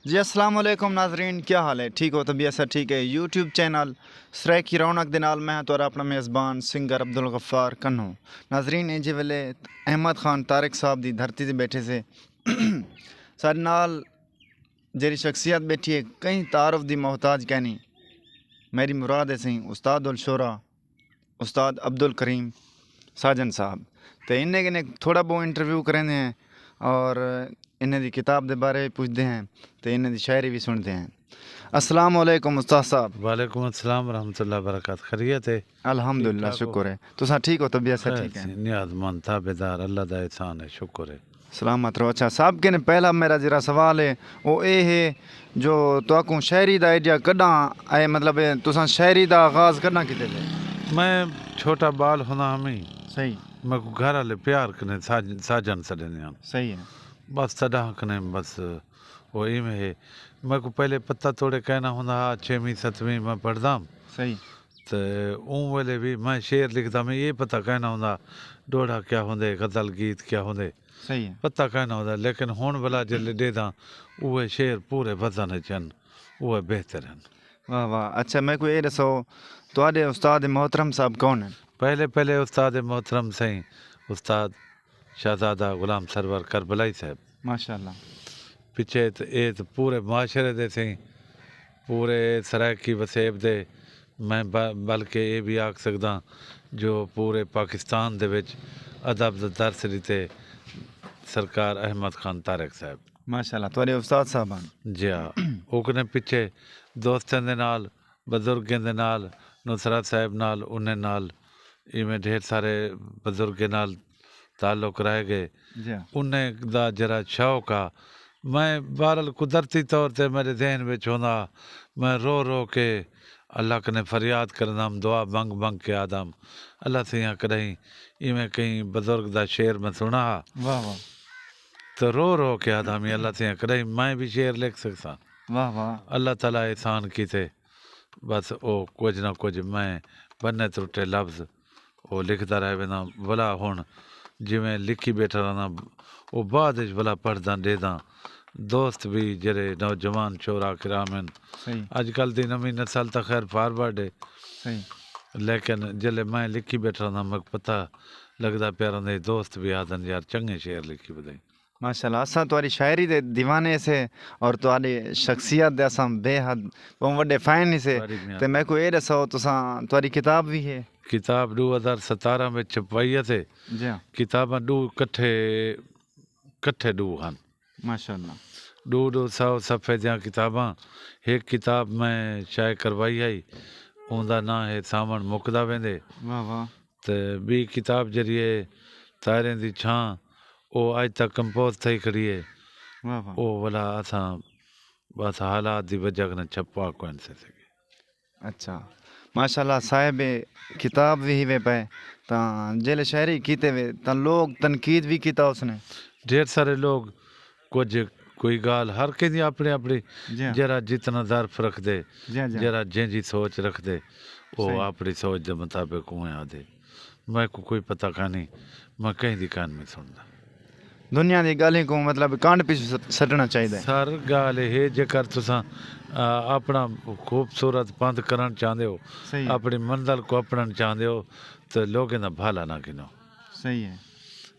जी अस्सलाम वालेकुम नाजरीन, क्या हाल है? ठीक हो? तबीयत से ठीक है? यूट्यूब चैनल सराय की रौनक दे नाल मैं तुहारा अपना मेज़बान सिंगर अब्दुल गफ्फार कन्नू। नाजरीन इंजे वेले अहमद खान तारिक साहब दी धरती से बैठे से साडे नाल जेरी शख्सियत बैठी है कई तारुफ दी मोहताज कहनी मेरी मुराद है सही उस्ताद उल शोरा उस्ताद अब्दुल करीम साजन साहब। तो इन्हें कन्नै थोड़ा बहुत इंटरव्यू करेंदे हैं और इन्हें दी किताब के बारे पुछते हैं तो इन्हें दी शायरी भी सुनते हैं। अस्सलाम वालेकुम उस्ताद साहब। वालेकुम अस्सलाम रहमतुल्लाह बरकात। खैरियत है? ठीक अल्हम्दुलिल्लाह ठाक हो? शुक्र है। तुसा ठीक हो? तबीयत से खैर ठीक है? से नियाज़मंद ताबेदार अल्लाह दा एहसान है, शुक्र है। सलामत रहो। अच्छा साहब के ने पहला मेरा जरा सवाल है वो ये है जो तुआकू शायरी दा आइडिया कदा आए, मतलब तुसा शायरी दा आगाज़ कदा किते थे? मैं छोटा बाल होना हमी सही मैं को घर वाले प्यार कने साजन सॾंदा आहिनि। सही है। बस तॾां कने बस वो इवें है। मैं को पहले पत्ता तोड़े कहना होंदा हा, 6वीं 7वीं में पढ़दाम सही तो उन वेले भी मैं शेर लिखदा मैं ये पता कहना होंदा डोड़ा क्या होंदे, गज़ल गीत क्या होंदे, सही है। पता कहना होंदा। लेकिन हुण भला जिसले ॾेदा उहे शेर पूरे वज़न अचनि उहे बेहतर आहिनि। वाह वाह। अच्छा मैं को ये दसो तुहाडे उस्ताद मोहतरम साहब कौन है? पहले उस्ताद मोहतरम सही उस्ताद शहजादा गुलाम सरवर करबलाई साहब। माशाअल्लाह। पिछे तो ये तो पूरे माशरे दे सही पूरे सरायकी वसेब दे मैं बल्कि ये भी आख सकदा जो पूरे पाकिस्तान दे विच अदब दा दर्स दिते सरकार अहमद खान तारिक साहब। माशाअल्लाह तुहाडे उस्ताद साहबान। जी हाँ, उकने पिछे दोस्तों दे नाल बजुर्गों दे नाल नुसरत साहब नाल उन्हें नाल इवें ढेर सारे बजुर्गों नाल ताल्लुक रह गए। जी हाँ। उन्हें दा जरा शौक आ मैं बहरहाल कुदरती तौर ते मेरे जहन में होंदा मैं रो रो के अल्लाह कने फरियाद करदम दुआ मंग मंग के आदम अल्लाह से यहाँ कहीं इवें कहीं बुजुर्ग दा शेर में सुना हा वाह वाह। तो रो रो के आदम ही अल्लाह से यहाँ कहीं मैं भी शेर लिख सकता। वाह वाह। अल्लाह ताला एहसान कीते बस ओ कुछ ना कुछ मैं बन्ने त्रुटे लफ्ज़ वो लिखता रह वेंदा भला हुण जिमें लिखी बैठा रहना वो बाद भला पढ़दा ॾेदा दोस्त भी जड़े नौजवान शोरा किराम सही अजकल की नवी नस्ल तो खैर फॉरवर्ड है। सही। लेकिन जल्ले मैं लिखी बैठा रहना मैं पता लगता प्यार दे दोस्त भी आदन यार चंगे शेर लिखी ॿुधाई। माशाअल्लाह असां तुहारी शायरी दे दीवाने से और तुहारी शख्सियत दे असां बेहद बहुत वड्डे फैन ही से। ते मैं को ये दसो तुसां तुहारी किताब भी है? किताब 2017 में छपवाई थे। जी हाँ। किताबां कट्ठे कट्ठे हन माशाअल्लाह। 200 सफ़े दियां किताबां एक किताब मैं शाये करवाई आई उनका नाम है सावण मुकदा वेंदे। वाह वाह। तो बी किताब जरिए तारें दी छां वो अज तक कंपोज थी खड़ी है वाह वाह। वो भला असां बस हालात की वजह कने छपवा कोन से सके। अच्छा माशाअल्लाह साहिब किताब भी वे पे ता जेले शायरी कीते वे ता लोग तनकीद भी कीता उसने। ढेर सारे लोग कुछ कोई गाल हर कंहिंजी अपनी अपनी जी हाँ। जरा जितना ज़र्फ रख दे जी हाँ जी हाँ। जरा जंहिंजी सोच रख दे वो सही। अपनी सोच के मुताबिक उहें आदे मैं को कोई पता कानी मैं कहीं दी कान में सुनदा। दुनिया दी गल्लें को मतलब कांड पिछ सटना चाहिए। सर गाल है जेकर तुसां अपना खूबसूरत पंथ करना चाहते हो सही है। अपनी मंजिल को अपनाना चाहते हो तो लोगों का भला ना गिनो। सही है।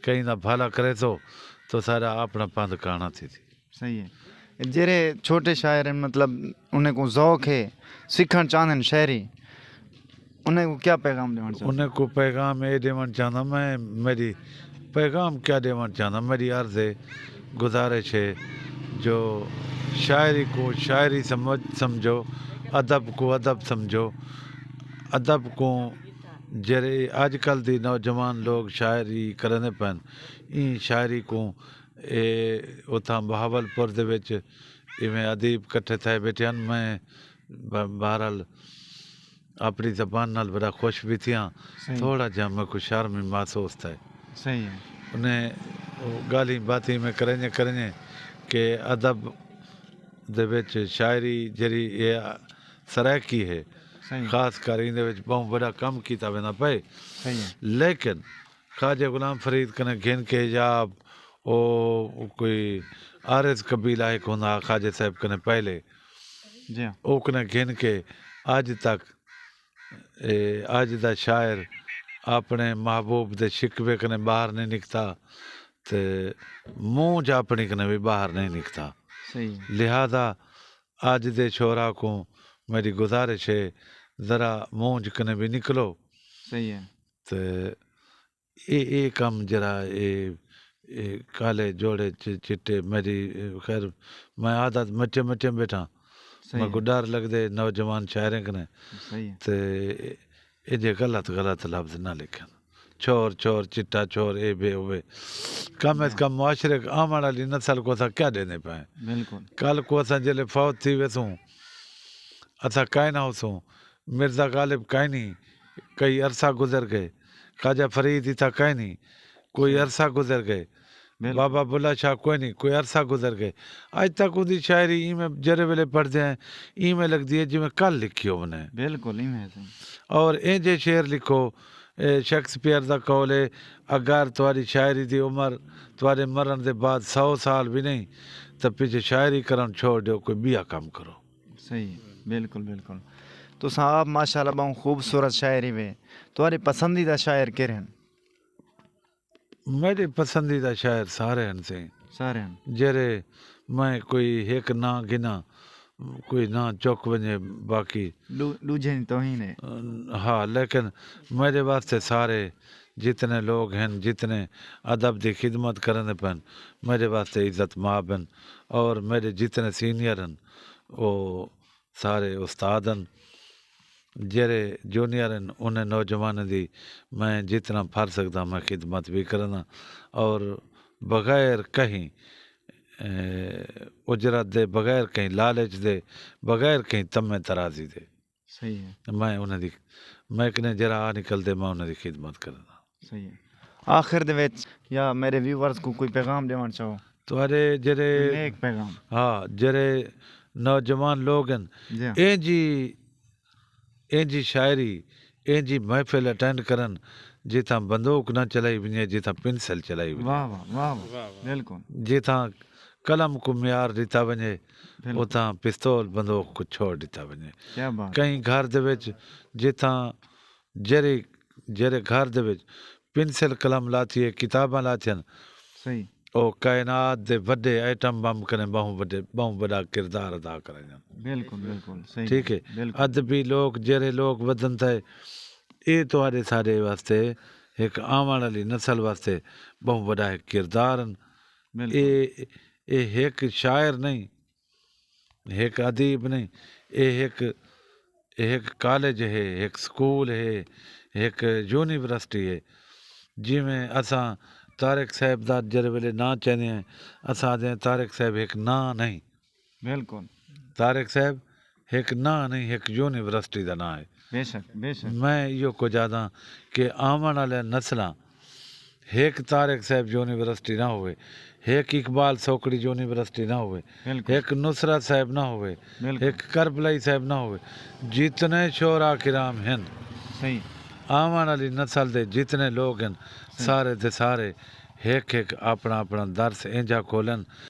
कहीं ना भला करे तो सारा अपना पंथ काना थी। सही है। जेरे छोटे शायर हैं मतलब उन्हें को ज़ौक है सीखना चाहते हैं शायरी उन्हें को क्या पैगाम देना चाहते? उन्हें को पैगाम ये देवन चाहता मैं मेरी पैगाम क्या देवन चाहता मेरी अर्ज़ है गुजारिश है जो शायरी को शायरी समझो अदब को अदब समझो अदब को जरे आजकल दी नौजवान लोग शायरी करने पैन ई शायरी को उतां बहावलपुर दे विच इवें अदीब कट्ठे थे बैठे हैं। मैं बहरहाल अपनी जबान नाल बड़ा खुश भी थियां थोड़ा जा मैं को शर्म महसूस थे। सही है। उन्हें गाली बाती में करें कि अदब दे विच शायरी जरी ये सरायकी है खास कर इन बहुत बड़ा कम किया वेंदा पे। सही है। लेकिन ख्वाजा गुलाम फरीद कने घिन के हिजाब ओ कोई आरिज कबीला एक होंदा ख्वाजा साहब कने पहले जी हाँ ओकने घिन के अज तक अज दा शायर अपने महबूब दे शिकवे कने बाहर नहीं निकता ते मुंह च अपनी कने भी बाहर नहीं निकता। सही है लिहाजा अज दे छोरा को मेरी गुजारिश है ज़रा मुंह च कने भी निकलो सही है ते ये कम जरा ये काले जोड़े चिट्टे मेरी खैर मैं आदत मचे मचे बैठा सही मैं को है डर लगदे नौजवान शायरें कने सही है ते ये जे गलत लफ्ज ना लिखन चोर चोर चिट्टा चोर ए बे ओवे कम अज कम मुआशरे आमण वाली नस्ल को असां क्या देने पाए बिल्कुल कल को असां जले फौत थी वेसूं असां काई ना होसूं मिर्ज़ा गालिब काई नहीं कई अरसा गुजर गए ख्वाजा फरीद ही था काई नहीं कोई अरसा गुजर गए बिल्कुल बाबा बुल्ला शाह कोई नहीं कोई अरसा गुजर गए अज तक उदी शायरी ई में जरे वेले पढ़दे हैं ई में लगदी है जिवें कल लिखी होने बिल्कुल ही में सही और इंजे शेर लिखो शेक्सपियर दा कौल है अगर तुम्हारी शायरी दी उम्र तुम्हारे मरण दे बाद 100 साल भी नहीं तो पीछे शायरी करन छोड़ दो कोई बिया काम करो। सही है बिल्कुल बिल्कुल तो साहब माशाल्लाह बहुत खूबसूरत शायरी वे तुम्हारे पसंदीदा शायर के रहन मेरे पसंदीदा शायर सारे हैं से सारे हैं जरे मैं कोई एक ना गिना कोई ना चौक वने बाकी दूजे तो ही ने हाँ लेकिन मेरे वास्ते सारे जितने लोग हैं जितने अदब की खिदमत करने पन मेरे वास्ते इज़्ज़त माब हैं और मेरे जितने सीनियर हैं वो सारे उस्ताद हैं जेरे जूनियर हैं उन्हें नौजवान दी मैं जितना फर सकता मैं खिदमत भी करना और बगैर कहीं उजरत दे बगैर कहीं लालच दे बगैर कहीं तमे तराजी दे सही है मैं उन्हें दी मैं कने जरा आ निकलते मैं उन्हें दी खिदमत करना। सही है आखिर दे विच या मेरे व्यूअर्स को कोई पैगाम देना चाहो तुम्हारे जरे नेक पैगाम हाँ जरे नौजवान लोग हैं जी हाँ इंजी शायरी इंजी महफिल अटेंड करन जिथा बंदूक ना चलाई वञे जिथा पेंसिल चलाई वञे वाह वाह वाह वाह बिल्कुल जिथा कलम को म्यार ॾिता वञे बिल्कुल उतां पिस्तौल बंदूक को छोड़ ॾिता वञे क्या बात कई घर दे विच जिथा जरे जरे घर दे विच पेंसिल कलम लाथी है किताबां लाथियन सही ओ कायनात दे वड्डे आइटम बम कने बहु वॾा किरदार अदा करन बिल्कुल बिल्कुल सही ठीक है बिल्कुल अदबी लोग जरे लोग वधन थे ये तुम्हारे सारे वास्ते एक आवन वाली नस्ल वास्ते बहु वॾा किरदार बिल्कुल ये एक शायर नहीं एक अदीब नहीं ये एक कॉलेज है एक स्कूल है एक यूनिवर्सिटी है जिमें असां तारिक साहब दा जरे वेले ना चवंदे हैं असां आखदे हैं तारिक साहब एक ना नहीं बिल्कुल तारिक साहब एक ना नहीं एक यूनिवर्सिटी का ना है बेशक बेशक मैं यो को चाहता कि आवन वाले नस्लां एक तारिक साहब यूनिवर्सिटी ना होवे एक इकबाल सोकड़ी यूनिवर्सिटी ना होवे बिल्कुल एक नुसरत साहब ना होवे बिल्कुल एक करबलाई साहब ना होवे जितने शोरा किराम हैं सही आवन वाली नस्ल दे जितने लोग हैं सारे दे सारे एक अपना अपना दर्स इंजा खोलन